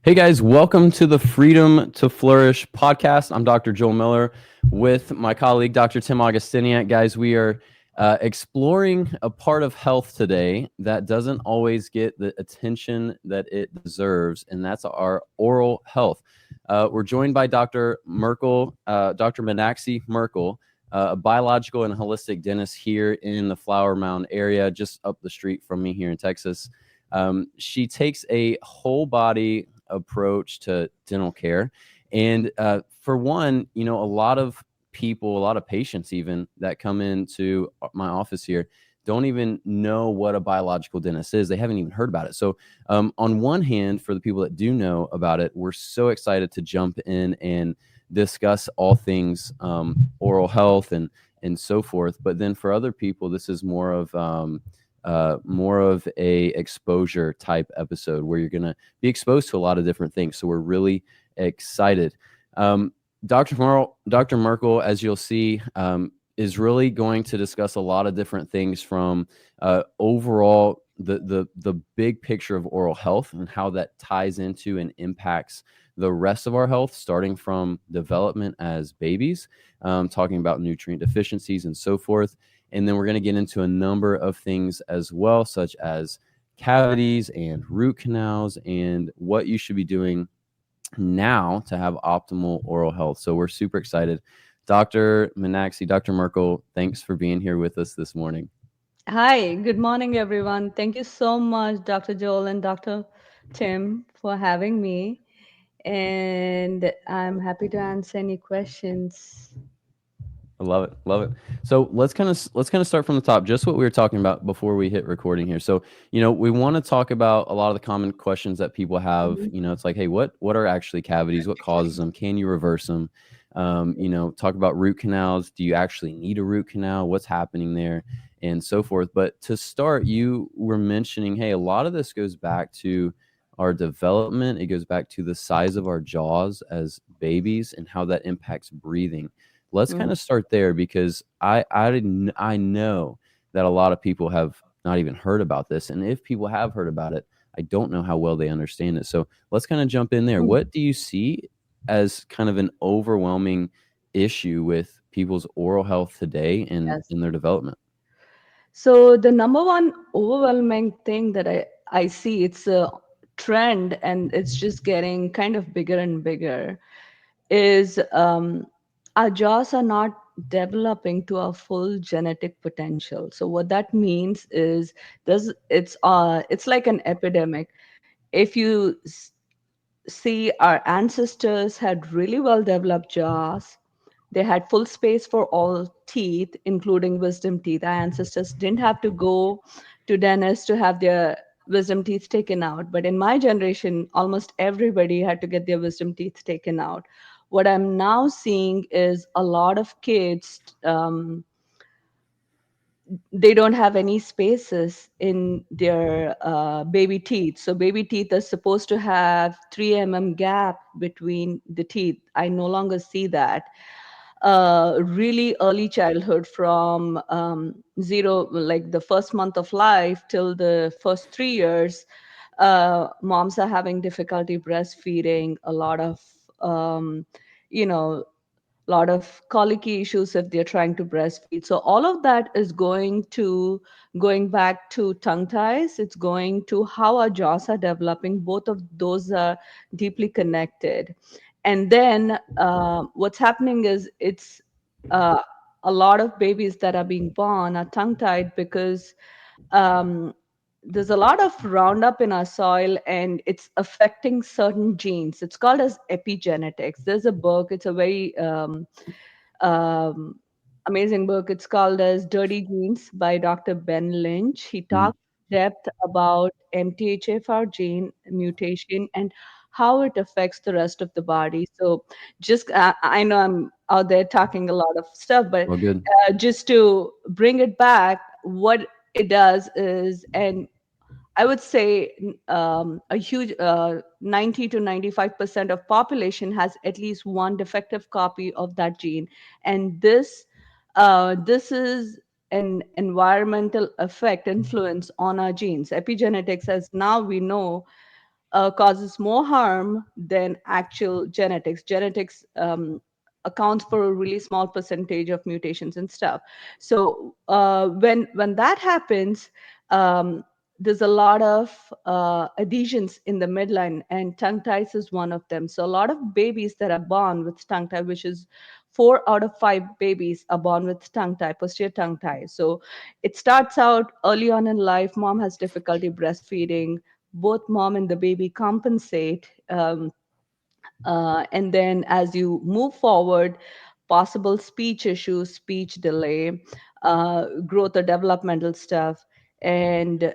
Hey guys, welcome to the Freedom to Flourish podcast. I'm Dr. Joel Miller with my colleague, Dr. Tim Augustiniak. Guys, we are exploring a part of health today that doesn't always get the attention that it deserves, and that's our oral health. We're joined by Dr. Mirkel, Dr. Minaxi Mirkel, a biological and holistic dentist here in the Flower Mound area, just up the street from me here in Texas. She takes a whole body approach to dental care. And for one, a lot of people, a lot of patients even that come into my office here don't even know what a biological dentist is. They haven't even heard about it. So on one hand, for the people that do know about it, we're so excited to jump in and discuss all things oral health and so forth. But then for other people, this is more of a exposure type episode where you're going to be exposed to a lot of different things. So we're really excited. Dr. Mirkel, as you'll see, is really going to discuss a lot of different things from overall the big picture of oral health and how that ties into and impacts the rest of our health, starting from development as babies, talking about nutrient deficiencies and so forth. And then we're going to get into a number of things as well, such as cavities and root canals and what you should be doing now to have optimal oral health. So we're super excited. Dr. Minaxi, Dr. Mirkel, thanks for being here with us this morning. Hi, good morning, everyone. Thank you so much, Dr. Joel and Dr. Tim, for having me. And I'm happy to answer any questions. I love it. Love it. So let's kind of start from the top, just what we were talking about before we hit recording here. So, we want to talk about a lot of the common questions that people have. Mhm. It's like, hey, what are actually cavities? What causes them? Can you reverse them? Talk about root canals. Do you actually need a root canal? What's happening there? And so forth. But to start, you were mentioning, hey, a lot of this goes back to our development. It goes back to the size of our jaws as babies and how that impacts breathing. Let's kind Mhm. of start there because I know that a lot of people have not even heard about this, and if people have heard about it, I don't know how well they understand it. So let's kind of jump in there. Mhm. What do you see as kind of an overwhelming issue with people's oral health today and Yes. in their development? So the number one overwhelming thing that I see, it's a trend and it's just getting kind of bigger and bigger, is our jaws are not developing to our full genetic potential. So what that means is it's like an epidemic. If you see, our ancestors had really well developed jaws. They had full space for all teeth, including wisdom teeth. Our ancestors didn't have to go to dentists to have their wisdom teeth taken out. But in my generation, almost everybody had to get their wisdom teeth taken out. What I'm now seeing is a lot of kids, they don't have any spaces in their baby teeth. So baby teeth are supposed to have 3 gap between the teeth. I no longer see that. Really early childhood, from zero, like the first month of life till the first 3 years, moms are having difficulty breastfeeding, a lot of you know lot of colicky issues if they're trying to breastfeed. So all of that is going back to tongue ties. It's going to how our jaws are developing. Both of those are deeply connected. And then what's happening is uh, a lot of babies that are being born are tongue tied because um, there's a lot of Roundup in our soil and it's affecting certain genes. It's called as epigenetics. There's a book, it's a very um, amazing book. It's called as Dirty Genes by Dr. Ben Lynch. He Mm. talks in depth about MTHFR gene mutation and how it affects the rest of the body. So just I know I'm out there talking a lot of stuff, but Well, good. just to bring it back, what it does is, and I would say a huge 90 to 95% of population has at least one defective copy of that gene, and this is an environmental effect influence on our genes. Epigenetics, as now we know, causes more harm than actual genetics. Genetics accounts for a really small percentage of mutations and stuff. So when that happens, um, there's a lot of adhesions in the midline, and tongue ties is one of them. So a lot of babies that are born with tongue tie, which is 4 out of 5 babies are born with tongue tie, posterior tongue tie. So it starts out early on in life. Mom has difficulty breastfeeding. Both mom and the baby compensate. And then as you move forward, possible speech issues, speech delay, growth or developmental stuff. And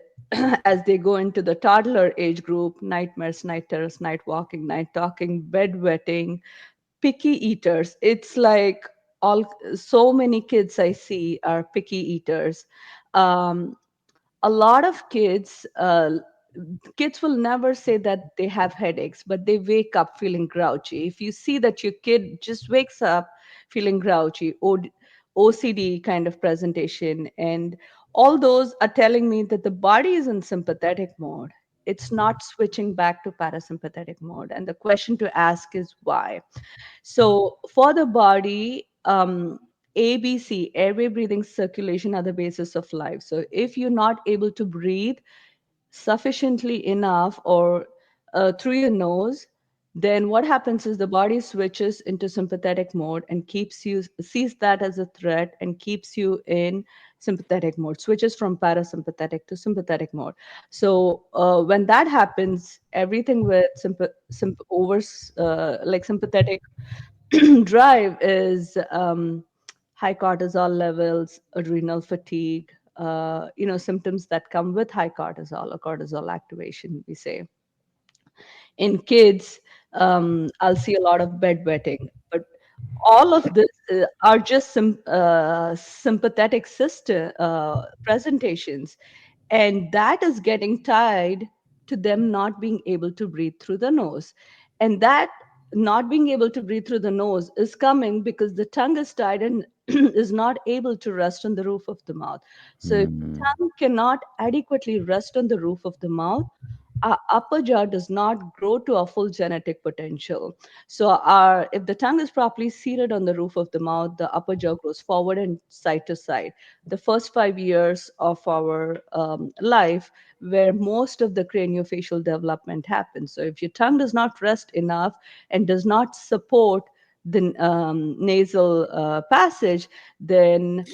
as they go into the toddler age group, nightmares, night terrors, night walking, night talking, bedwetting, picky eaters. It's like all so many kids I see are picky eaters. Um, a lot of kids will never say that they have headaches, but they wake up feeling grouchy. If you see that your kid just wakes up feeling grouchy, OCD kind of presentation, and all those are telling me that the body is in sympathetic mode. It's not switching back to parasympathetic mode. And the question to ask is why. So for the body, ABC, airway, breathing, circulation are the basis of life. So if you're not able to breathe sufficiently enough or through your nose, then what happens is the body switches into sympathetic mode and sees that as a threat and keeps you in sympathetic mode, switches from parasympathetic to sympathetic mode. So when that happens, everything with like sympathetic drive is high cortisol levels, adrenal fatigue, symptoms that come with high cortisol or cortisol activation, we say. In kids, I'll see a lot of bedwetting, but all of this are just sympathetic system presentations, and that is getting tied to them not being able to breathe through the nose. And that not being able to breathe through the nose is coming because the tongue is tied and is not able to rest on the roof of the mouth. So if the Mm. tongue cannot adequately rest on the roof of the mouth, our upper jaw does not grow to our full genetic potential. So if the tongue is properly seated on the roof of the mouth, the upper jaw grows forward and side to side. The first 5 years of our life, where most of the craniofacial development happens. So if your tongue does not rest enough and does not support the nasal passage, then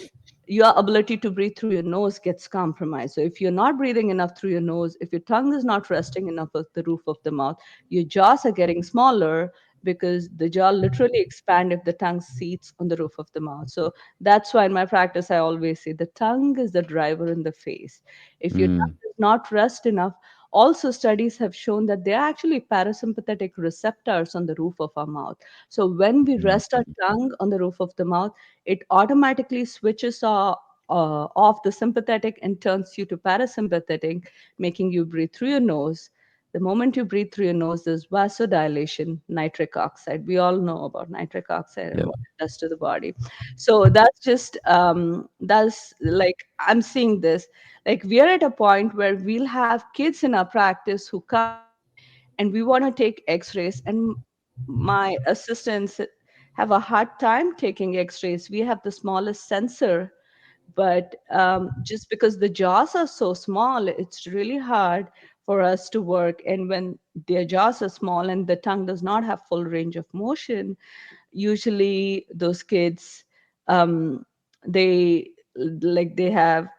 your ability to breathe through your nose gets compromised. So if you're not breathing enough through your nose, if your tongue is not resting enough at the roof of the mouth, your jaws are getting smaller because the jaw literally expand if the tongue seats on the roof of the mouth. So that's why in my practice I always say the tongue is the driver in the face. If your Mm. tongue does not rest enough, also studies have shown that there are actually parasympathetic receptors on the roof of our mouth. So when we Mm. rest our tongue on the roof of the mouth, it automatically switches off the sympathetic and turns you to parasympathetic, making you breathe through your nose. The moment you breathe through your nose, there's vasodilation, nitric oxide. We all know about nitric oxide and Yep. what it does to the body. So that's like I'm seeing this. Like we are at a point where we'll have kids in our practice who come in and we want to take x-rays, and my assistants have a hard time taking x-rays. We have the smallest sensor, but just because the jaws are so small, it's really hard for us to work. And when their jaws are small and the tongue does not have full range of motion, usually those kids, um, they have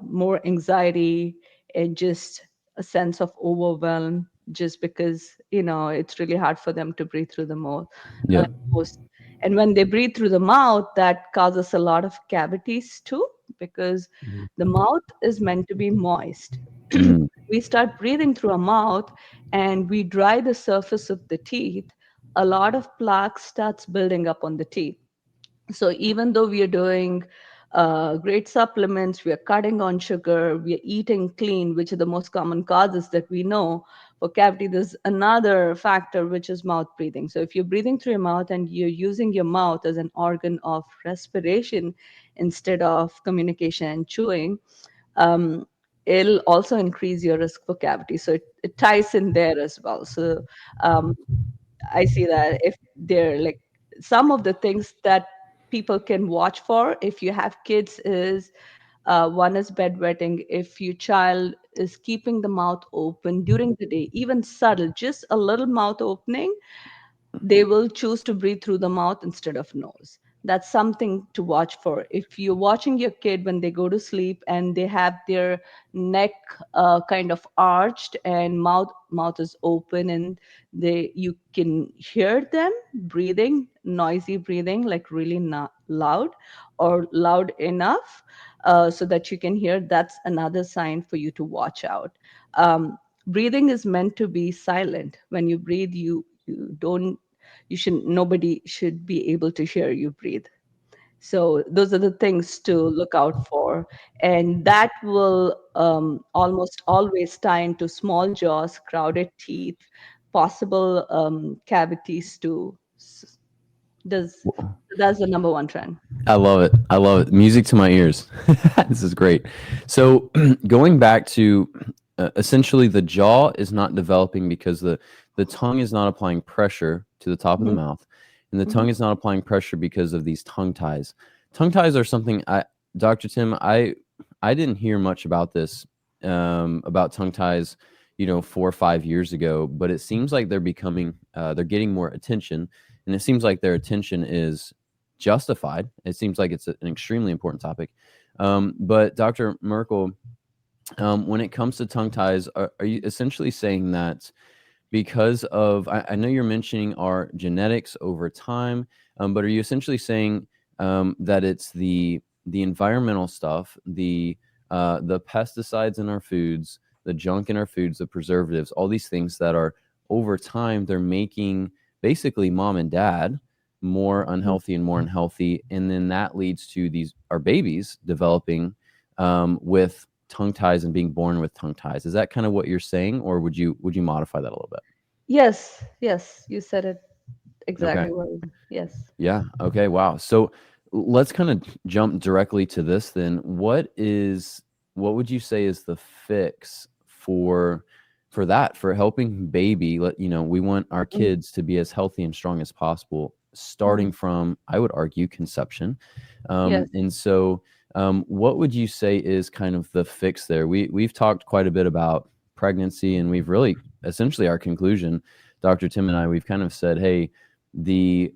more anxiety and just a sense of overwhelm, just because it's really hard for them to breathe through the mouth. uh, Yep. nose. And when they breathe through the mouth, that causes a lot of cavities too, because the mouth is meant to be moist. Mm. We start breathing through our mouth and we dry the surface of the teeth, a lot of plaque starts building up on the teeth. So even though we are doing great supplements, we are cutting on sugar, we are eating clean, which are the most common causes that we know for cavity, there's another factor which is mouth breathing. So if you're breathing through your mouth and you're using your mouth as an organ of respiration instead of communication and chewing, um, it'll also increase your risk for cavity. So it ties in there as well. So um, I see that if they're like some of the things that people can watch for if you have kids is one is bedwetting. If your child is keeping the mouth open during the day, even subtle, just a little mouth opening, they will choose to breathe through the mouth instead of nose. That's something to watch for. If you're watching your kid when they go to sleep and they have their neck kind of arched and mouth is open, and they you can hear them breathing, noisy breathing, like really not loud or loud enough so that you can hear, that's another sign for you to watch out. Breathing is meant to be silent. When you breathe, you don't you should nobody should be able to hear you breathe. So those are the things to look out for, and that will almost always tie into small jaws, crowded teeth, possible cavities too. Does That's the number one trend. I love it. I love it. Music to my ears. This is great. So, going back to essentially, the jaw is not developing because the tongue is not applying pressure to the top of the Mhm, mouth, and the mhm, tongue is not applying pressure because of these tongue ties. Tongue ties are something Dr. Tim, I didn't hear much about this about tongue ties, 4 or 5 years ago, but it seems like they're getting more attention, and it seems like their attention is justified. It seems like it's an extremely important topic. But Dr. Mirkel, when it comes to tongue ties, are you essentially saying that because of, I know you're mentioning our genetics over time, but are you essentially saying that it's the environmental stuff, the pesticides in our foods, the junk in our foods, the preservatives, all these things that are over time, they're making basically mom and dad more mhm. unhealthy and more unhealthy, and then that leads to these our babies developing with tongue ties and being born with tongue ties. Is that kind of what you're saying, or would you modify that a little bit? Yes, yes, you said it Okay. exactly well. Yes. Yeah. Okay. Wow. So let's kind of jump directly to this then. What would you say is the fix for that, for helping baby? We want our Mhm, kids to be as healthy and strong as possible, mhm. starting from, I would argue, conception. Yes. And so, what would you say is kind of the fix there? We've talked quite a bit about pregnancy, and we've really essentially our conclusion, Dr. Tim and I, we've kind of said, hey, the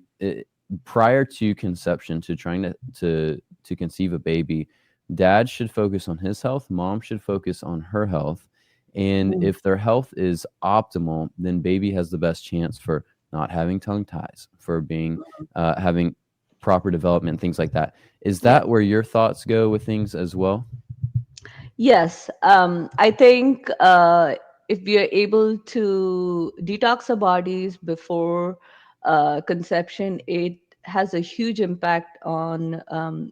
prior to conception, to trying to conceive a baby, dad should focus on his health, mom should focus on her health, and Mm, if their health is optimal, then baby has the best chance for not having tongue ties, for being having proper development, things like that. Is yeah. that where your thoughts go with things as well? Yes, I think if we are able to detox our bodies before conception, it has a huge impact on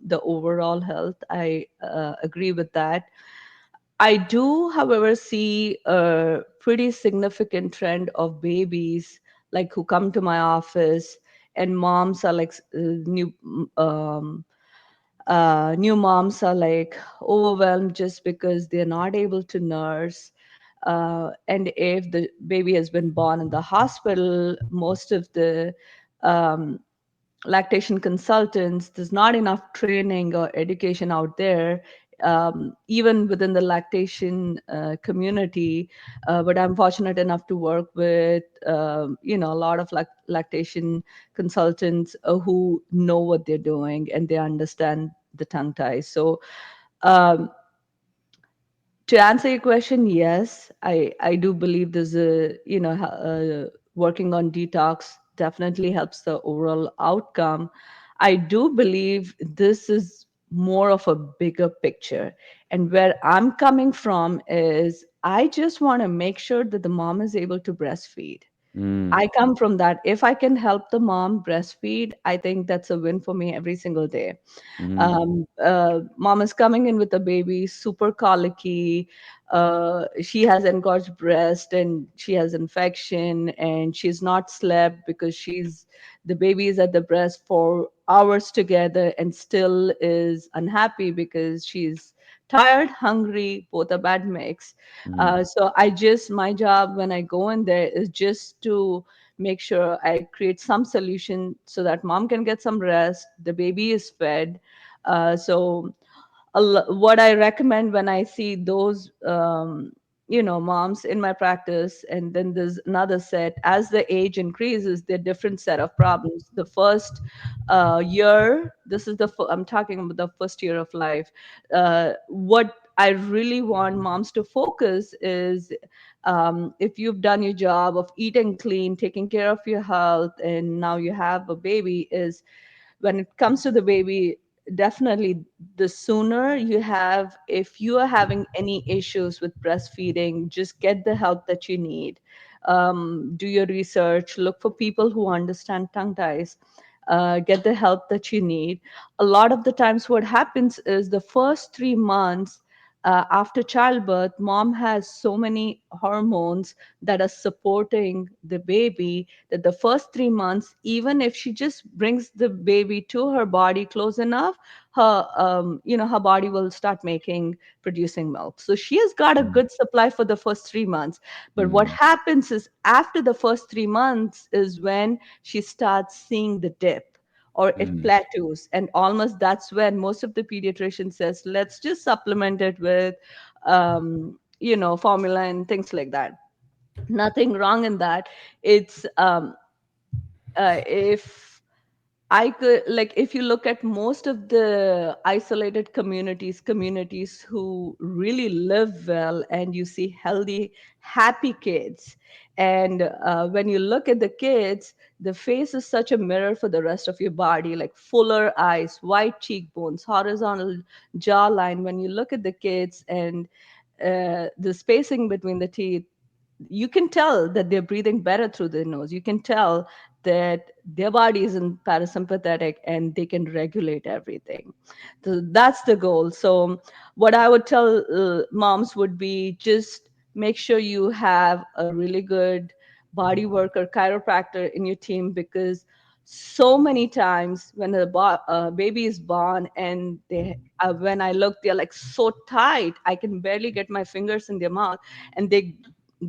the overall health. I agree with that. I do, however, see a pretty significant trend of babies like who come to my office, and moms are like new moms are like overwhelmed just because they're not able to nurse. And if the baby has been born in the hospital, most of the um, lactation consultants, there's not enough training or education out there, even within the lactation community. But I'm fortunate enough to work with, a lot of lactation consultants who know what they're doing and they understand the tongue ties. So um, to answer your question, yes, I do believe there's working on detox definitely helps the overall outcome. I do believe this is more of a bigger picture, and where I'm coming from is I just want to make sure that the mom is able to breastfeed. Mm, I come from that. If I can help the mom breastfeed, I think that's a win for me every single day. mm, Mom is coming in with a baby, super colicky. She has engorged breast and she has infection, and she's not slept because the baby is at the breast for hours together and still is unhappy because she's tired, hungry, both a bad mix. Mm, So my job when I go in there is just to make sure I create some solution so that mom can get some rest, the baby is fed. So what I recommend when I see those, moms in my practice, and then there's another set. As the age increases, there are different set of problems. The first year, I'm talking about the first year of life. What I really want moms to focus is, if you've done your job of eating clean, taking care of your health, and now you have a baby, is when it comes to the baby, definitely the sooner you have, if you are having any issues with breastfeeding, just get the help that you need. Do your research, look for people who understand tongue ties, get the help that you need. A lot of the times what happens is the first 3 months after childbirth, mom has so many hormones that are supporting the baby, that the first 3 months, even if she just brings the baby to her body close enough, her body will start producing milk. So she has got a mm, good supply for the first 3 months. But what mm, happens is after the first 3 months is when she starts seeing the dip, or it mm, plateaus, and almost that's when most of the pediatrician says, let's just supplement it with formula and things like that. Nothing wrong in that. It's if I could, like, if you look at most of the isolated communities who really live well, and you see healthy, happy kids. And when you look at the kids, the face is such a mirror for the rest of your body, like fuller eyes, white cheekbones, horizontal jawline. When you look at the kids, and the spacing between the teeth, you can tell that they're breathing better through their nose. You can tell that their body isn't parasympathetic and they can regulate everything. So that's the goal. So what I would tell moms would be, just make sure you have a really good body worker chiropractor in your team, because so many times when baby is born, and when I look, they're like so tight, I can barely get my fingers in their mouth, and they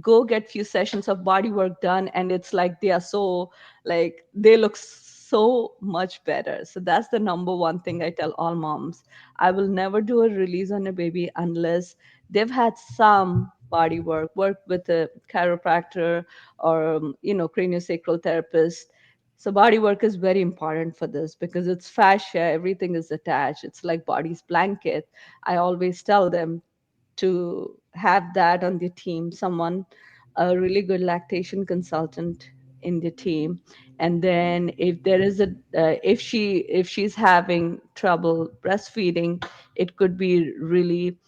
go get few sessions of body work done, and it's like they are so, like, they look so much better. So that's the number one thing I tell all moms. I will never do a release on a baby unless they've had some body work with a chiropractor, or craniosacral therapist. So body work is very important for this, because it's fascia, everything is attached, it's like body's blanket. I always tell them to have that on their team, someone, a really good lactation consultant in the team. And then if there is a if she's having trouble breastfeeding, it could be really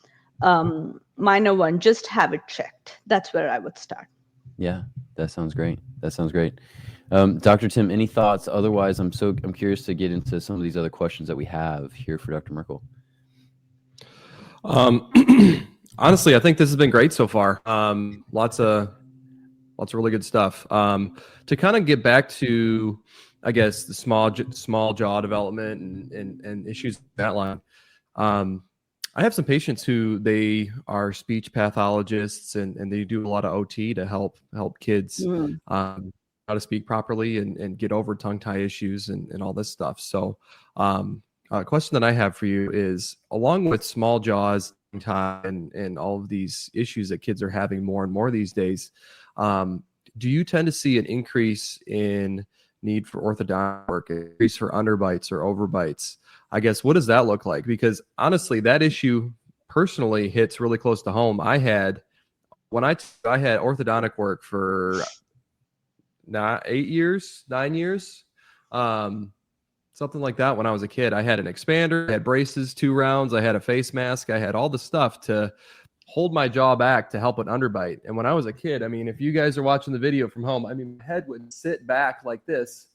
minor one, just have it checked. That's where I would start. yeah, that sounds great. That sounds great. Dr. Tim, any thoughts? Otherwise, I'm curious to get into some of these other questions that we have here for Dr. Mirkel. Honestly, I think this has been great so far. Lots of really good stuff. To kind of get back to, I guess, the small jaw development and issues in that line. I have some patients who they are speech pathologists, and they do a lot of OT to help kids Mm. how to speak properly and get over tongue tie issues and all this stuff. So a question that I have for you is, along with small jaws, tongue tie, and all of these issues that kids are having more and more these days, do you tend to see an increase in need for orthodontic work, increase for underbites or overbites? I guess, what does that look like? Because honestly, that issue personally hits really close to home. I had orthodontic work for 9 years, something like that when I was a kid. I had an expander, I had braces, 2 rounds, I had a face mask, I had all the stuff to hold my jaw back to help an underbite. And when I was a kid, I mean, if you guys are watching the video from home, I mean, my head would sit back like this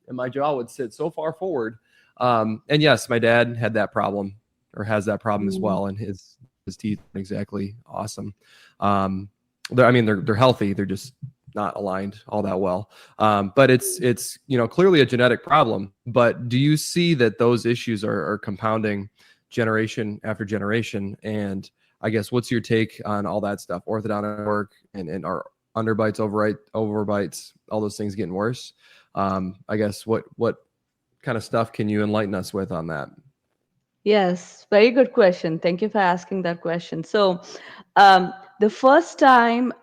and my jaw would sit so far forward. And yes, my dad had that problem, or has that problem as well. And his teeth aren't exactly awesome. They're healthy. They're just not aligned all that well. But it's clearly a genetic problem. But do you see that those issues are compounding generation after generation. And I guess what's your take on all that stuff? Orthodontic work and our underbites, overbites, all those things getting worse. I guess what kind of stuff can you enlighten us with on that? Yes, very good question. Thank you for asking that question. So, um, the first time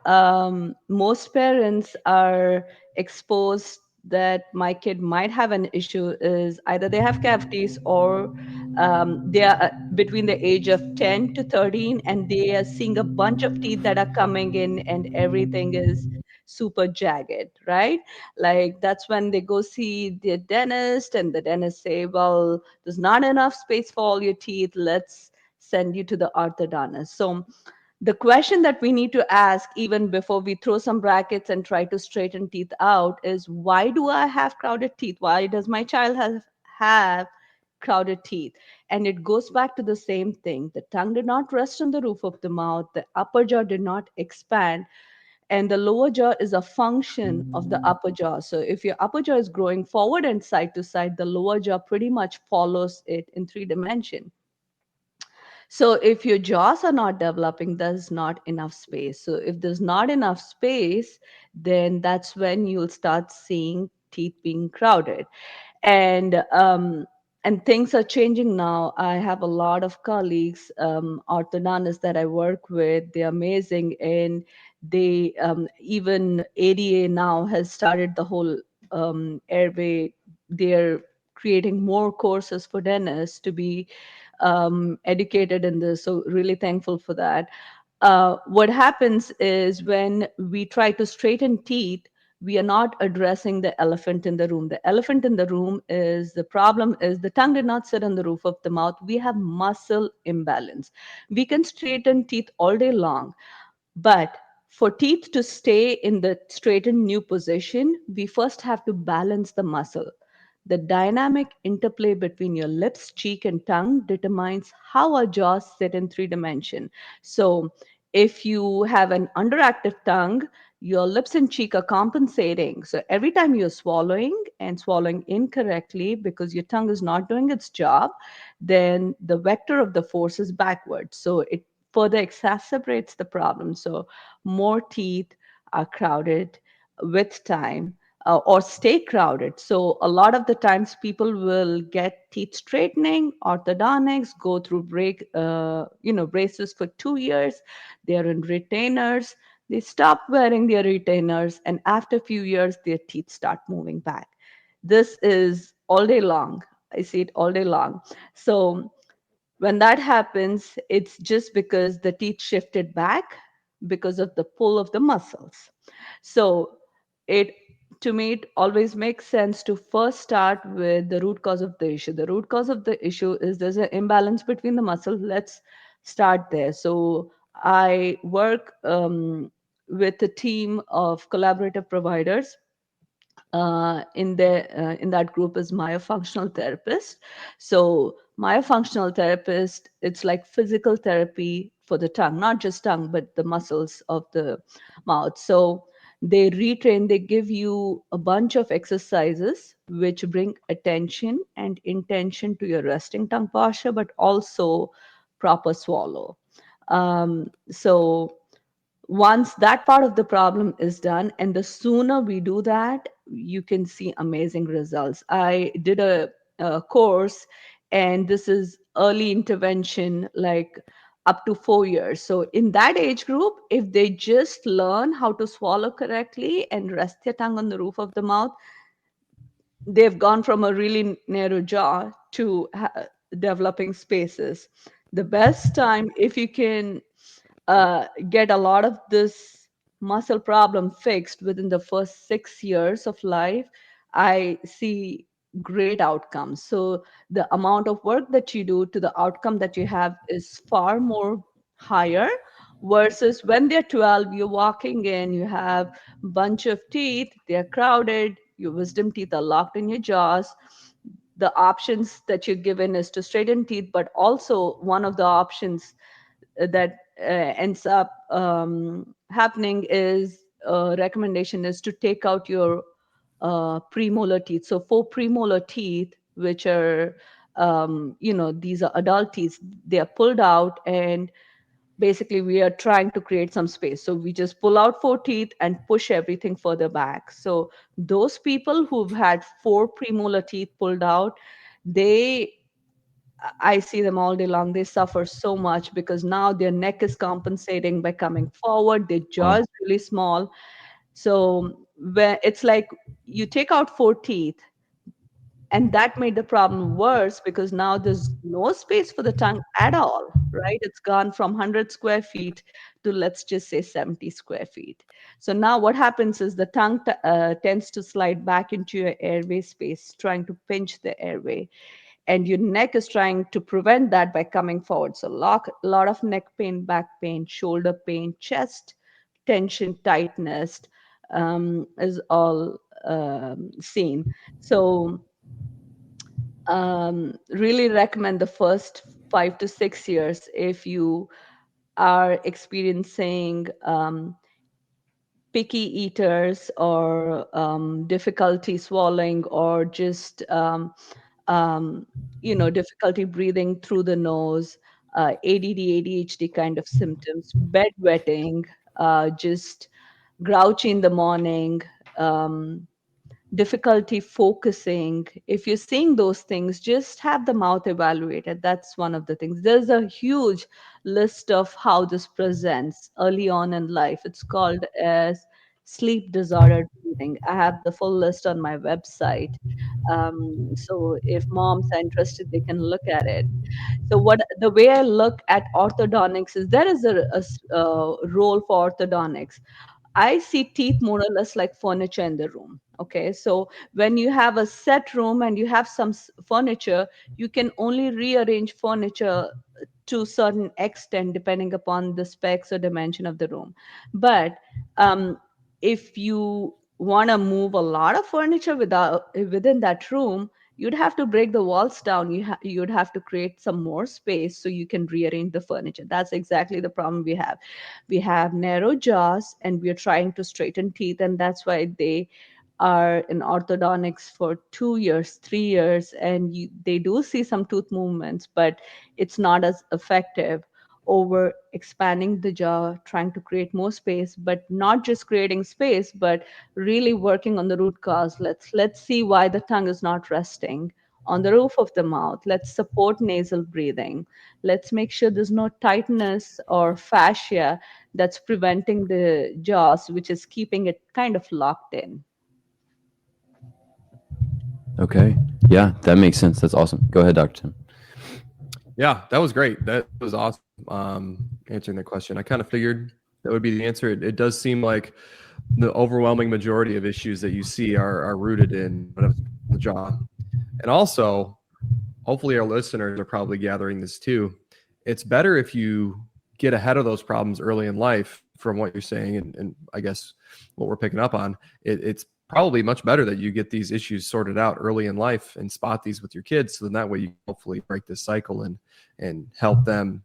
most parents are exposed that my kid might have an issue is either they have cavities or they are between the age of 10 to 13 and they are seeing a bunch of teeth that are coming in and everything is super jagged, right? Like that's when they go see the dentist and the dentist say, well, there's not enough space for all your teeth. Let's send you to the orthodontist. So the question that we need to ask even before we throw some brackets and try to straighten teeth out is, why do I have crowded teeth? Why does my child have crowded teeth? And it goes back to the same thing. The tongue did not rest on the roof of the mouth. The upper jaw did not expand, and the lower jaw is a function of the upper jaw. So if your upper jaw is growing forward and side to side, the lower jaw pretty much follows it in 3 dimension. So if your jaws are not developing, there's not enough space. So if there's not enough space, then that's when you'll start seeing teeth being crowded. And things are changing now. I have a lot of colleagues, orthodontists that I work with. They're amazing, and they even ADA now has started the whole airway. They're creating more courses for dentists to be educated in this. So really thankful for that. What happens is when we try to straighten teeth, we are not addressing the elephant in the room. The elephant in the room is the problem is the tongue did not sit on the roof of the mouth. We have muscle imbalance. We can straighten teeth all day long, but for teeth to stay in the straightened new position, we first have to balance the muscle. The dynamic interplay between your lips, cheek, and tongue determines how our jaws sit in 3 dimension. So, if you have an underactive tongue, your lips and cheek are compensating. So, every time you're swallowing and swallowing incorrectly because your tongue is not doing its job, then the vector of the force is backward. So, it further exacerbates the problem. So, more teeth are crowded with time, or stay crowded. So a lot of the times people will get teeth straightening, orthodontics, go through braces for 2 years. They're in retainers. They stop wearing their retainers, and after a few years, their teeth start moving back. This is all day long. I see it all day long. So when that happens, it's just because the teeth shifted back because of the pull of the muscles. So it to me it always makes sense to first start with the root cause of the issue. The root cause of the issue is there's an imbalance between the muscles. Let's start there. So I work with a team of collaborative providers. In that group is myofunctional therapist. So myofunctional therapist, it's like physical therapy for the tongue, not just tongue but the muscles of the mouth. So they retrain, they give you a bunch of exercises which bring attention and intention to your resting tongue posture, but also proper swallow. So once that part of the problem is done, and the sooner we do that, you can see amazing results. I did a course, and this is early intervention, like up to 4 years. So in that age group, if they just learn how to swallow correctly and rest their tongue on the roof of the mouth, they've gone from a really narrow jaw to developing spaces. The best time, if you can get a lot of this muscle problem fixed within the first 6 years of life, I see great outcomes. So the amount of work that you do to the outcome that you have is far more higher versus when they're 12, you're walking in, you have a bunch of teeth, they're crowded, your wisdom teeth are locked in your jaws. The options that you're given is to straighten teeth, but also one of the options that ends up happening is recommendation is to take out your premolar teeth. So four premolar teeth, which are these are adult teeth. They are pulled out, and basically we are trying to create some space. So we just pull out four teeth and push everything further back. So those people who've had four premolar teeth pulled out, they I see them all day long. They suffer so much because now their neck is compensating by coming forward. Their jaw Wow. is really small. So where it's like you take out four teeth, and that made the problem worse because now there's no space for the tongue at all, right? It's gone from 100 square feet to, let's just say, 70 square feet. So now what happens is the tongue tends to slide back into your airway space, trying to pinch the airway, and your neck is trying to prevent that by coming forward. So lot of neck pain, back pain, shoulder pain, chest tension, tightness is all seen. So really recommend the first 5 to 6 years if you are experiencing picky eaters or difficulty swallowing or just difficulty breathing through the nose, ADD, ADHD kind of symptoms, bedwetting, just grouchy in the morning, um, difficulty focusing. If you're seeing those things, just have the mouth evaluated. That's one of the things. There's a huge list of how this presents early on in life. It's called as sleep disordered breathing. I have the full list on my website. So if moms are interested, they can look at it. So what the way I look at orthodontics is there is a role for orthodontics. I see teeth more or less like furniture in the room. Okay, so when you have a set room and you have some furniture, you can only rearrange furniture to certain extent depending upon the specs or dimension of the room. But if you want to move a lot of furniture within that room, you'd have to break the walls down. You'd have to create some more space so you can rearrange the furniture. That's exactly the problem we have. We have narrow jaws and we're trying to straighten teeth, and that's why they are in orthodontics for 2 years, 3 years, and they do see some tooth movements, but it's not as effective over expanding the jaw, trying to create more space, but not just creating space, but really working on the root cause. Let's see why the tongue is not resting on the roof of the mouth. Let's support nasal breathing. Let's make sure there's no tightness or fascia that's preventing the jaws, which is keeping it kind of locked in. Okay. Yeah, that makes sense. That's awesome. Go ahead, Dr. Tim. Yeah, that was great. That was awesome. Answering the question, I kind of figured that would be the answer. It does seem like the overwhelming majority of issues that you see are rooted in the jaw. And also, hopefully our listeners are probably gathering this too. It's better if you get ahead of those problems early in life, from what you're saying, and I guess what we're picking up on. It's probably much better that you get these issues sorted out early in life and spot these with your kids, so then that way you hopefully break this cycle and help them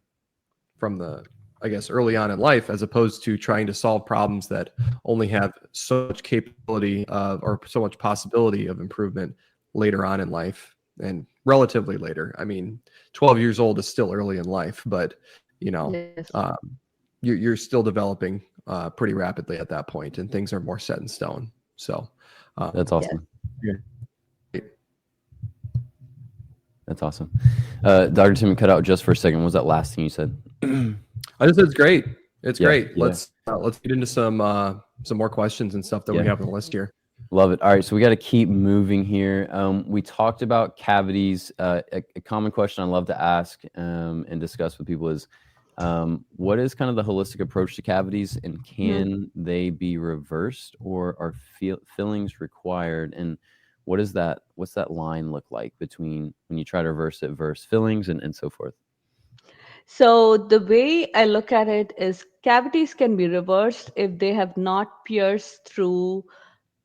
from the, I guess, early on in life, as opposed to trying to solve problems that only have so much capability of, or so much possibility of improvement later on in life, and relatively later. I mean, 12 years old is still early in life, but Yes. You're still developing pretty rapidly at that point, and things are more set in stone. So That's awesome. Yeah. That's awesome. Dr. Tim, cut out just for a second. What was that last thing you said? I just said it's great. It's Yeah, great. yeah. Let's get into some more questions and stuff that we Yeah. have on the list here. Love it. All right, so we got to keep moving here. We talked about cavities. A common question I love to ask and discuss with people is, what is kind of the holistic approach to cavities, and can they be reversed, or are fillings required? And what's that line look like between when you try to reverse it versus fillings and so forth? So the way I look at it is cavities can be reversed if they have not pierced through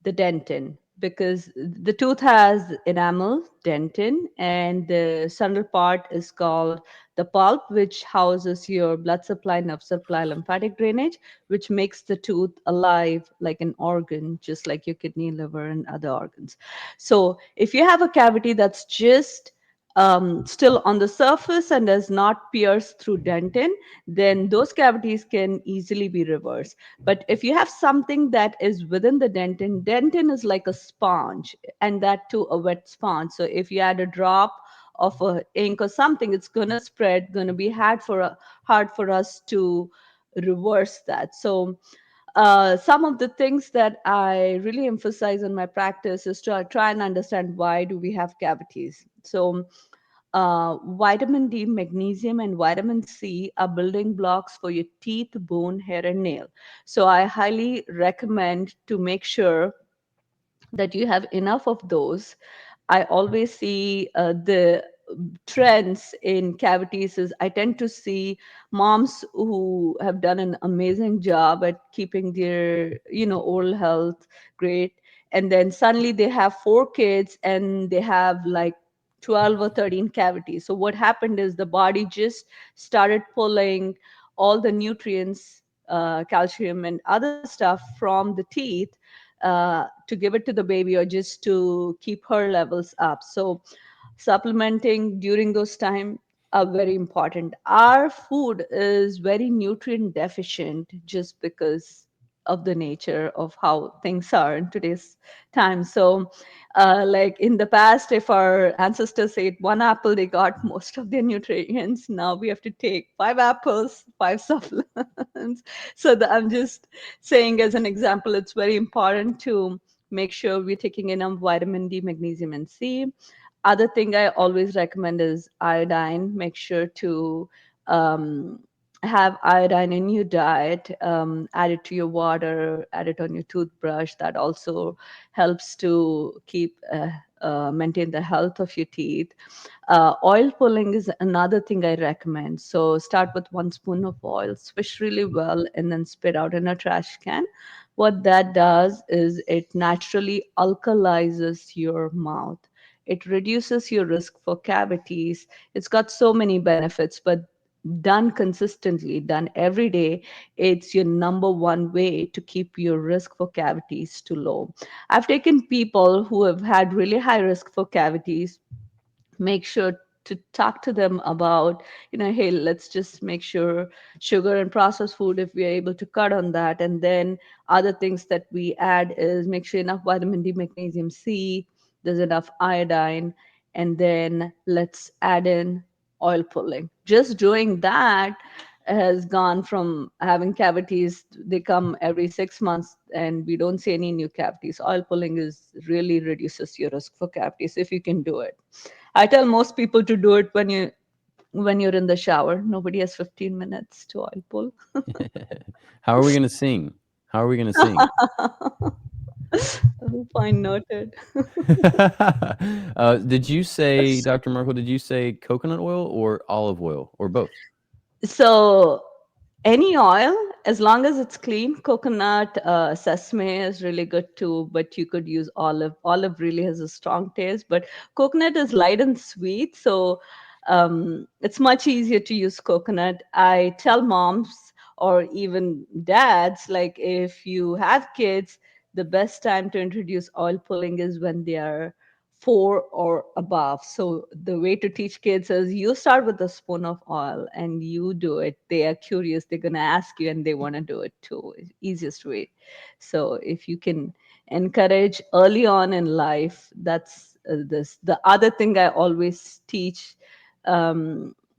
the dentin, because the tooth has enamel, dentin, and the central part is called the pulp, which houses your blood supply, nerve supply, lymphatic drainage, which makes the tooth alive like an organ, just like your kidney, liver, and other organs. So if you have a cavity that's just still on the surface and does not pierce through dentin, then those cavities can easily be reversed. But if you have something that is within the dentin, dentin is like a sponge, and that too a wet sponge. So if you add a drop of a ink or something, it's gonna spread, gonna be hard for us to reverse that. So some of the things that I really emphasize in my practice is to try and understand why do we have cavities. So vitamin D, magnesium, and vitamin C are building blocks for your teeth, bone, hair, and nail. So I highly recommend to make sure that you have enough of those. I always see the trends in cavities is I tend to see moms who have done an amazing job at keeping their, oral health great. And then suddenly they have 4 kids and they have like 12 or 13 cavities. So what happened is the body just started pulling all the nutrients, calcium and other stuff from the teeth to give it to the baby or just to keep her levels up. So supplementing during those time are very important. Our food is very nutrient deficient just because of the nature of how things are in today's time. So like in the past, if our ancestors ate 1 apple, they got most of their nutrients. Now we have to take 5 apples, 5 supplements. So I'm just saying as an example, it's very important to make sure we're taking enough vitamin D, magnesium, and C. Other thing I always recommend is iodine. Make sure to um, have iodine in your diet. Add it to your water, add it on your toothbrush. That also helps to keep maintain the health of your teeth. Oil pulling is another thing I recommend. So start with 1 spoon of oil, swish really well, and then spit out in a trash can. What that does is it naturally alkalizes your mouth. It reduces your risk for cavities. It's got so many benefits, but done consistently, done every day, it's your number one way to keep your risk for cavities to low. I've taken people who have had really high risk for cavities, make sure to talk to them about, hey, let's just make sure sugar and processed food, if we are able to cut on that. And then other things that we add is make sure enough vitamin D, magnesium, C, there's enough iodine, and then let's add in oil pulling. Just doing that has gone from having cavities, they come every 6 months and we don't see any new cavities. Oil pulling is really reduces your risk for cavities if you can do it. I tell most people to do it when you're in the shower. Nobody has 15 minutes to oil pull. How are we going to sing? How are we going to sing? Oh, point noted. Did you say, Dr. Mirkel, did you say coconut oil or olive oil or both? So any oil, as long as it's clean. Coconut, sesame is really good too, but you could use olive. Olive really has a strong taste, but coconut is light and sweet, so it's much easier to use coconut. I tell moms or even dads, like if you have kids, the best time to introduce oil pulling is when they are 4 or above. So the way to teach kids is you start with a spoon of oil and you do it. They are curious, they're going to ask you and they want to do it too. Easiest way. So if you can encourage early on in life, that's this. The other thing I always teach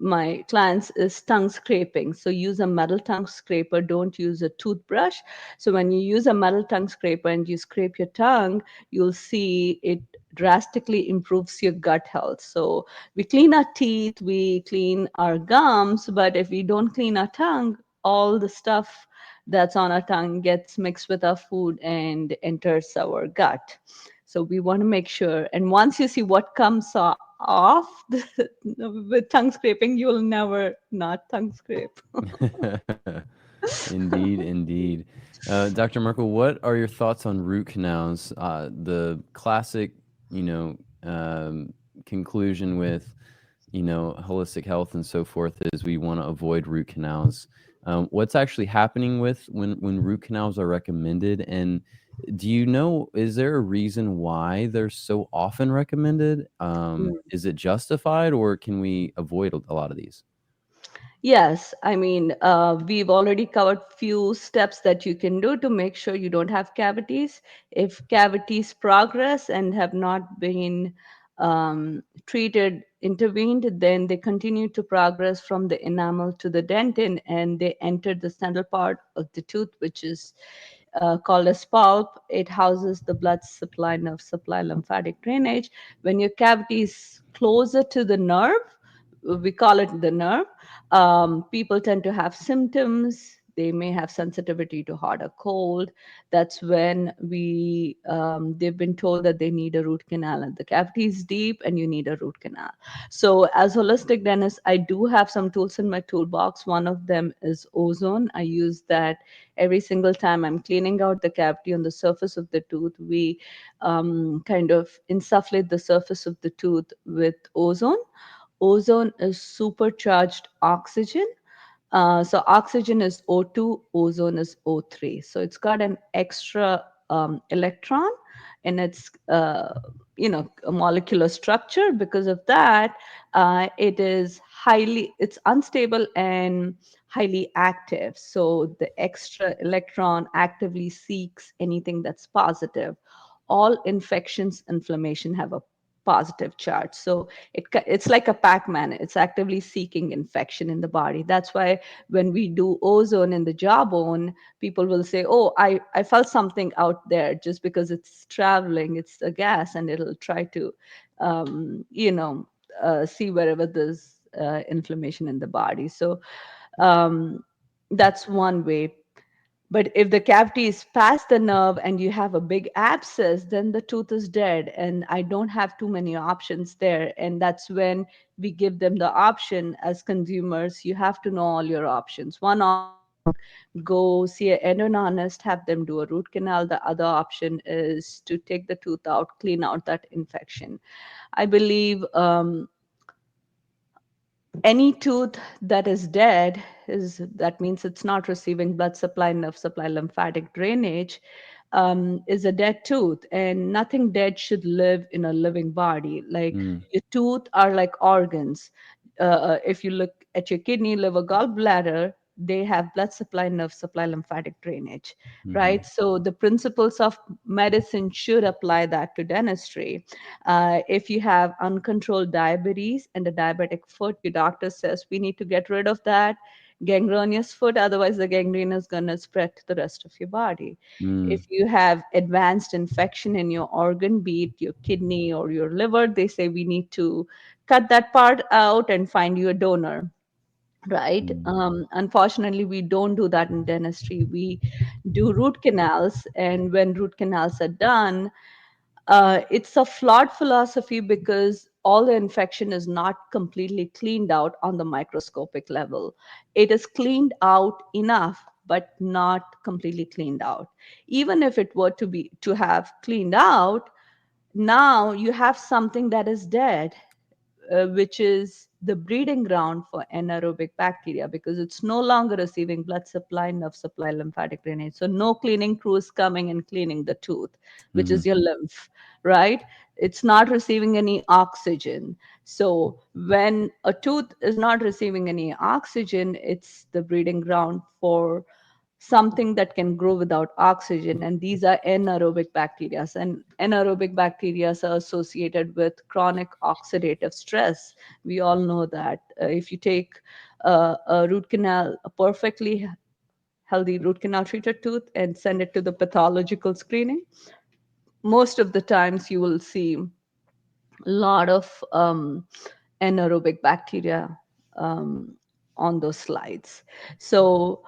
my clients is tongue scraping. So use a metal tongue scraper, don't use a toothbrush. So when you use a metal tongue scraper and you scrape your tongue, you'll see it drastically improves your gut health. So we clean our teeth, we clean our gums, but if we don't clean our tongue, all the stuff that's on our tongue gets mixed with our food and enters our gut. So we want to make sure. And once you see what comes off with tongue scraping, you'll never not tongue scrape. Indeed, indeed. Dr. Merkel, what are your thoughts on root canals? The classic, conclusion with, holistic health and so forth is we want to avoid root canals. What's actually happening with when root canals are recommended, and Do you know, is there a reason why they're so often recommended? Is it justified, or can we avoid a lot of these? Yes, I mean, we've already covered few steps that you can do to make sure you don't have cavities. If cavities progress and have not been treated, intervened, then they continue to progress from the enamel to the dentin, and they enter the central part of the tooth, which is called as pulp. It houses the blood supply, nerve supply, lymphatic drainage. When your cavity is closer to the nerve, we call it the nerve, people tend to have symptoms. They may have sensitivity to hot or cold. That's when they've been told that they need a root canal, and the cavity is deep and you need a root canal. So as holistic dentist, I do have some tools in my toolbox. One of them is ozone. I use that every single time I'm cleaning out the cavity on the surface of the tooth. We kind of insufflate the surface of the tooth with ozone. Ozone is supercharged oxygen. So oxygen is O2, ozone is O3. So it's got an extra electron in its molecular structure. Because of that, it's unstable and highly active. So the extra electron actively seeks anything that's positive. All infections, inflammation have a positive charge. So it's like a Pac-Man. It's actively seeking infection in the body. That's why when we do ozone in the jawbone, people will say, "Oh, I felt something out there," just because it's traveling. It's a gas, and it'll try to, see wherever there's inflammation in the body. So um, that's one way. But if the cavity is past the nerve and you have a big abscess, then the tooth is dead. And I don't have too many options there. And that's when we give them the option as consumers. You have to know all your options. One option, go see an endodontist, have them do a root canal. The other option is to take the tooth out, clean out that infection. I believe any tooth that is dead, is that means it's not receiving blood supply, nerve supply, lymphatic drainage, is a dead tooth. And nothing dead should live in a living body. Like, Mm, your tooth are like organs. If you look at your kidney, liver, gallbladder, they have blood supply, nerve supply, lymphatic drainage, mhm, right? So the principles of medicine should apply that to dentistry. If you have uncontrolled diabetes and a diabetic foot, your doctor says we need to get rid of that gangrenous foot, otherwise the gangrene is going to spread to the rest of your body. mm, If you have advanced infection in your organ, be it your kidney or your liver, they say we need to cut that part out and find you a donor. Right. mm, Unfortunately, we don't do that in dentistry. We do root canals, and when root canals are done, it's a flawed philosophy because all the infection is not completely cleaned out on the microscopic level. It is cleaned out enough, but not completely cleaned out. Even if it were to have cleaned out, now you have something that is dead, which is the breeding ground for anaerobic bacteria, because it's no longer receiving blood supply, nerve supply, lymphatic drainage. So no cleaning crew is coming and cleaning the tooth, which mhm, is your lymph, right? It's not receiving any oxygen. So when a tooth is not receiving any oxygen, it's the breeding ground for something that can grow without oxygen, and these are anaerobic bacteria. And anaerobic bacteria are associated with chronic oxidative stress. We all know that. If you take a root canal, a perfectly healthy root canal treated tooth, and send it to the pathological screening, most of the times you will see a lot of anaerobic bacteria um, on those slides. So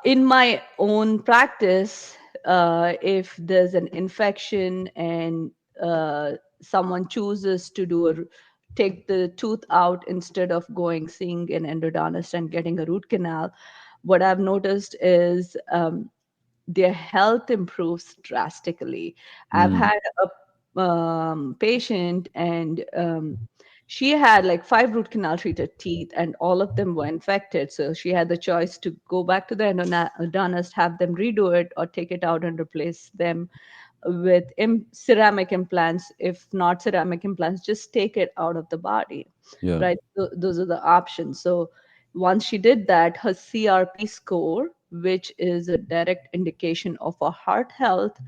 in my own practice, if there's an infection and someone chooses to take the tooth out instead of seeing an endodontist and getting a root canal, what I've noticed is their health improves drastically. I've mm, had a patient, and she had like 5 root canal treated teeth, and all of them were infected. So she had the choice to go back to the endodontist, have them redo it, or take it out and replace them with ceramic implants. If not ceramic implants, just take it out of the body, Yeah. right? Those are the options. So once she did that, her CRP score, which is a direct indication of her heart health,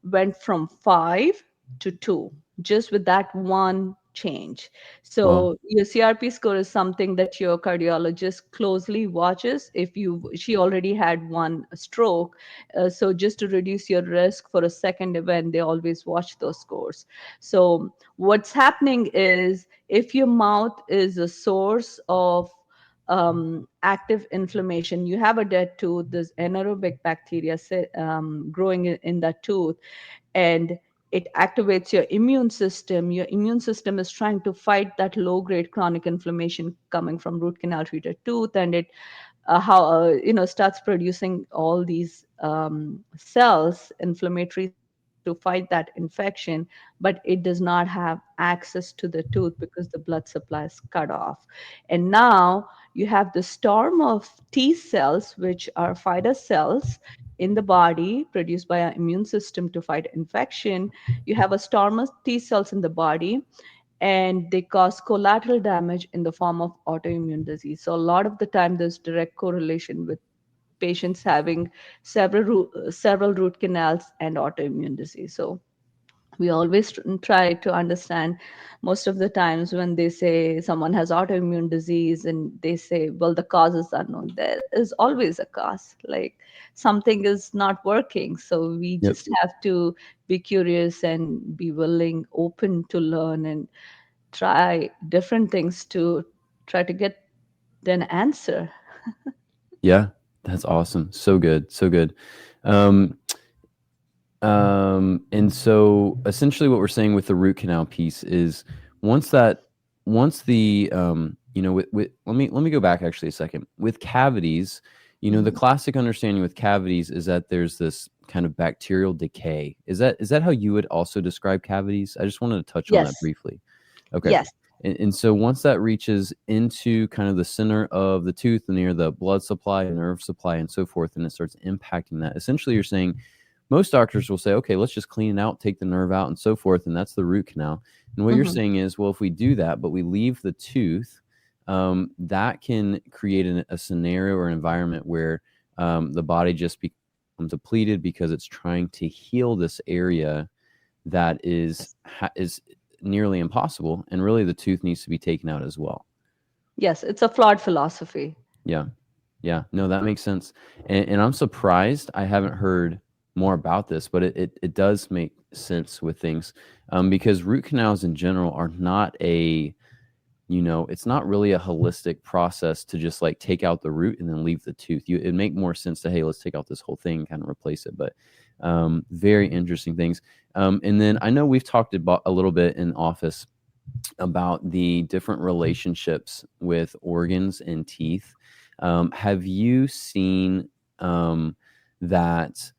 went from 5 to 2, just with that one change. Wow. So your CRP score is something that your cardiologist closely watches. If she already had one stroke, so just to reduce your risk for a second event, they always watch those scores. So what's happening is, if your mouth is a source of active inflammation, you have a dead tooth, there's anaerobic bacteria growing in that tooth, and it activates your immune system. Your immune system is trying to fight that low grade chronic inflammation coming from root canal treated tooth, and it starts producing all these cells, inflammatory cells, to fight that infection, but it does not have access to the tooth because the blood supply is cut off. And now you have the storm of T cells, which are fighter cells in the body produced by our immune system to fight infection. You have a storm of T cells in the body, and they cause collateral damage in the form of autoimmune disease. So a lot of the time, there's direct correlation with patients having several root canals and autoimmune disease. So we always try to understand. Most of the times when they say someone has autoimmune disease and they say, well, the cause is unknown, there is always a cause. Like, something is not working, so we Yep. just have to be curious and be willing, open to learn, and try different things to try to get an answer. Yeah. That's awesome. So good. So good. Um, and so essentially what we're saying with the root canal piece is once that, once the, let me go back actually a second. With cavities, the Mhm. classic understanding with cavities is that there's this kind of bacterial decay. Is that how you would also describe cavities? I just wanted to touch on that Yes. briefly. Okay. Yes. And so once that reaches into kind of the center of the tooth, near the blood supply, nerve supply, and so forth, and it starts impacting that, essentially you're saying most doctors will say, okay, let's just clean it out, take the nerve out, and so forth, and that's the root canal. And what you're Mhm. saying is, well, if we do that, but we leave the tooth, that can create a scenario or an environment where the body just becomes depleted because it's trying to heal this area that is nearly impossible, and really the tooth needs to be taken out as well. Yes, it's a flawed philosophy. Yeah. Yeah. No, that makes sense. And I'm surprised I haven't heard more about this, but it does make sense with things, because root canals in general are not it's not really a holistic process to just like take out the root and then leave the tooth. It'd make more sense to, hey, let's take out this whole thing and kind of replace it. But very interesting things. And then I know we've talked about a little bit in office about the different relationships with organs and teeth. Have you seen that?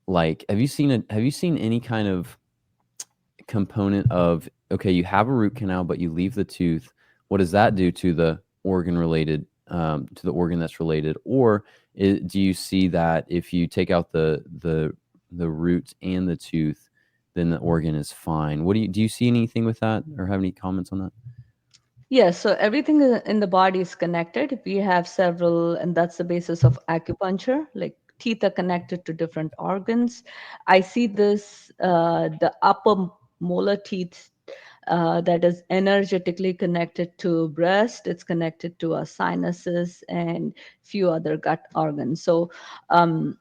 Like, have you seen any kind of component of, okay, you have a root canal, but you leave the tooth? What does that do to the organ related, to the organ that's related? Or do you see that if you take out the root and the tooth, then the organ is fine? What do you see anything with that, or have any comments on that? Yes, so everything in the body is connected. We have several, and that's the basis of acupuncture. Like, teeth are connected to different organs. I see this, the upper molar teeth, that is energetically connected to breast. It's connected to our sinuses and few other gut organs. So um,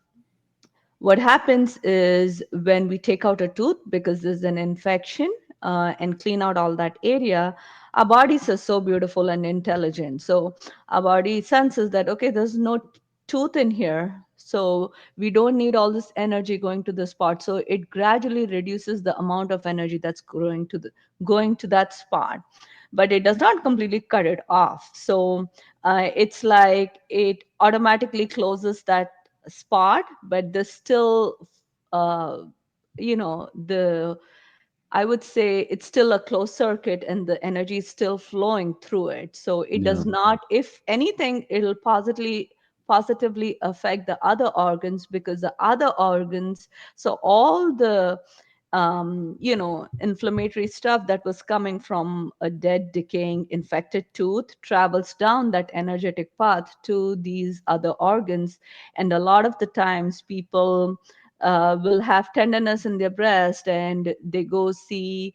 what happens is, when we take out a tooth because there's an infection, and clean out all that area, our bodies are so beautiful and intelligent. So our body senses that, okay, there's no tooth in here, so we don't need all this energy going to the spot. So it gradually reduces the amount of energy that's going to that spot, but it does not completely cut it off. So it's like it automatically closes that spot, but there's still, uh, the I would say it's still a closed circuit and the energy is still flowing through it. So it Yeah. does not, if anything, it'll positively affect the other organs, because the other organs, so all the inflammatory stuff that was coming from a dead, decaying, infected tooth travels down that energetic path to these other organs. And a lot of the times, people will have tenderness in their breast, and they go see,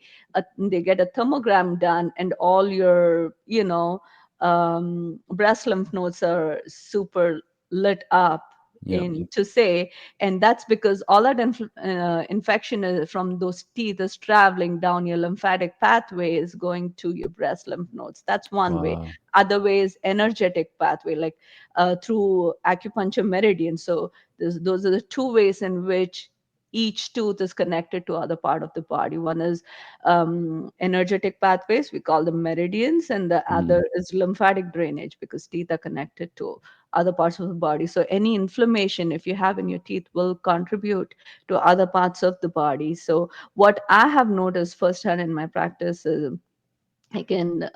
they get a thermogram done, and all your, breast lymph nodes are super lit up Yeah. in to say, and that's because all that infection from those teeth is traveling down your lymphatic pathways going to your breast lymph nodes. That's one way. Wow. Other way is energetic pathway, like through acupuncture meridian. So those are the two ways in which each tooth is connected to other part of the body. One is energetic pathways, we call them meridians, and the Mhm. other is lymphatic drainage, because teeth are connected to other parts of the body. So any inflammation, if you have in your teeth, will contribute to other parts of the body. So what I have noticed firsthand in my practice is, I can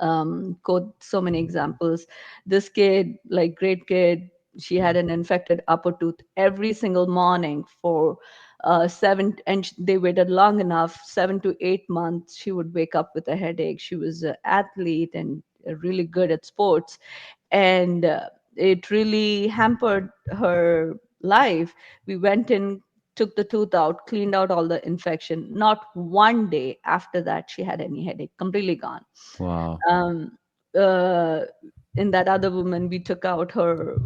quote so many examples. This kid, like great kid, she had an infected upper tooth every single morning for they waited long enough, 7 to 8 months. She would wake up with a headache. She was an athlete and really good at sports, and it really hampered her life. We went in, took the tooth out, cleaned out all the infection. Not one day after that she had any headache, completely gone. Wow. um, uh, in that other woman, we took out her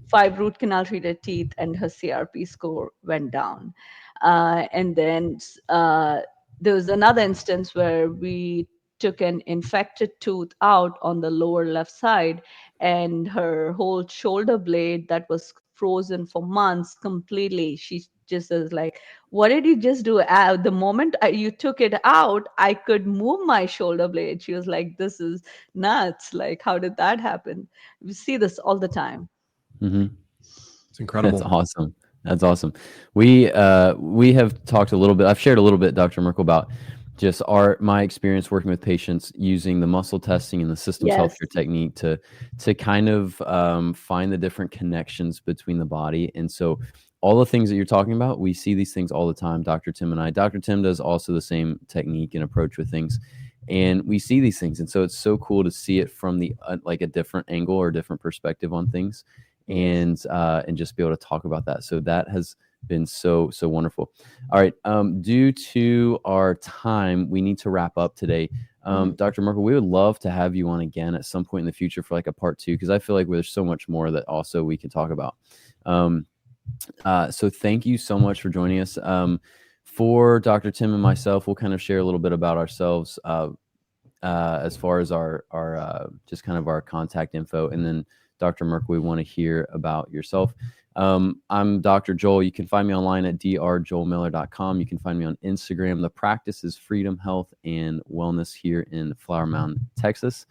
5 root canal treated teeth, and her CRP score went down. And then there was another instance where we took an infected tooth out on the lower left side, and her whole shoulder blade that was frozen for months completely, she just is like, what did you just do? The moment you took it out, I could move my shoulder blade. She was like, this is nuts. Like, how did that happen? We see this all the time. Hmm. It's That's incredible. awesome. That's awesome. We have talked a little bit. I've shared a little bit, Dr. Merkel, about just my experience working with patients using the muscle testing and the systems Yes. healthcare technique to kind of find the different connections between the body. And so all the things that you're talking about, we see these things all the time. Dr. Tim and I. Dr. Tim does also the same technique and approach with things, and we see these things. And so it's so cool to see it from the like a different angle or different perspective on things, Yes. and just be able to talk about that. So that has been so wonderful. All right, due to our time, we need to wrap up today. Dr. Merkel, we would love to have you on again at some point in the future for like a part 2, because I feel like there's so much more that also we can talk about. So thank you so much for joining us. For Dr. Tim and myself, we'll kind of share a little bit about ourselves as far as our just kind of our contact info, and then Dr. Merkel, we want to hear about yourself. I'm Dr. Joel. You can find me online at drjoelmiller.com. You can find me on Instagram. The practice is Freedom Health and Wellness here in Flower Mound, Texas.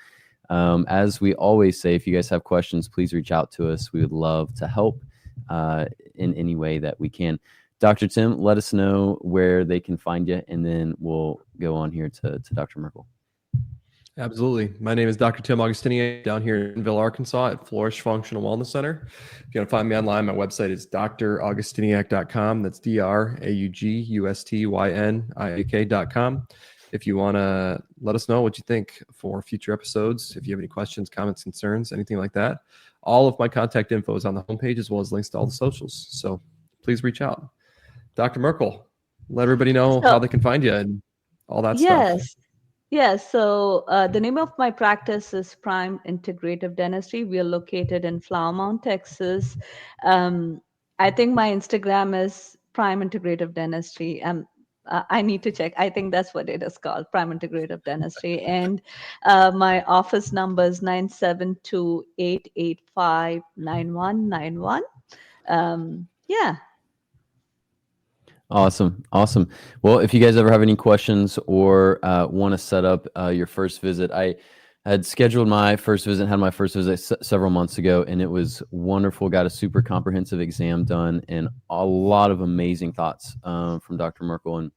As we always say, if you guys have questions, please reach out to us. We would love to help in any way that we can. Dr. Tim, let us know where they can find you, and then we'll go on here to Dr. Mirkel. Absolutely. My name is Dr. Tim Augustiniak down here in Ville, Arkansas at Flourish Functional Wellness Center. If you want to find me online, my website is draugustiniak.com. That's draugustiniak.com. If you want to let us know what you think for future episodes, if you have any questions, comments, concerns, anything like that, all of my contact info is on the homepage, as well as links to all the socials. So please reach out. Dr. Mirkel, let everybody know how they can find you and all that stuff. Yes. So the name of my practice is Prime Integrative Dentistry. We are located in Flower Mound, Texas. I think my Instagram is Prime Integrative Dentistry. I need to check. I think that's what it is called, Prime Integrative Dentistry. And my office number is 972-885-9191. Yeah. Awesome. Well, if you guys ever have any questions or want to set up your first visit, I had scheduled my first visit, had my first visit several months ago, and it was wonderful. Got a super comprehensive exam done and a lot of amazing thoughts from Dr. Mirkel. And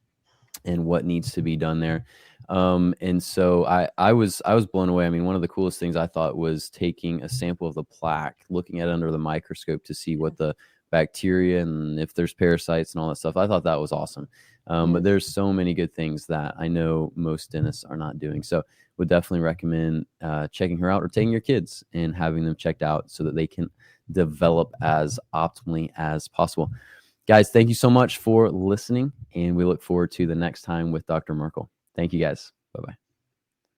and what needs to be done there. And so I was blown away. I mean, one of the coolest things I thought was taking a sample of the plaque, looking at it under the microscope to see what the bacteria and if there's parasites and all that stuff. I thought that was awesome. But there's so many good things that I know most dentists are not doing. So would definitely recommend checking her out or taking your kids and having them checked out so that they can develop as optimally as possible. Guys, thank you so much for listening, and we look forward to the next time with Dr. Mirkel. Thank you, guys.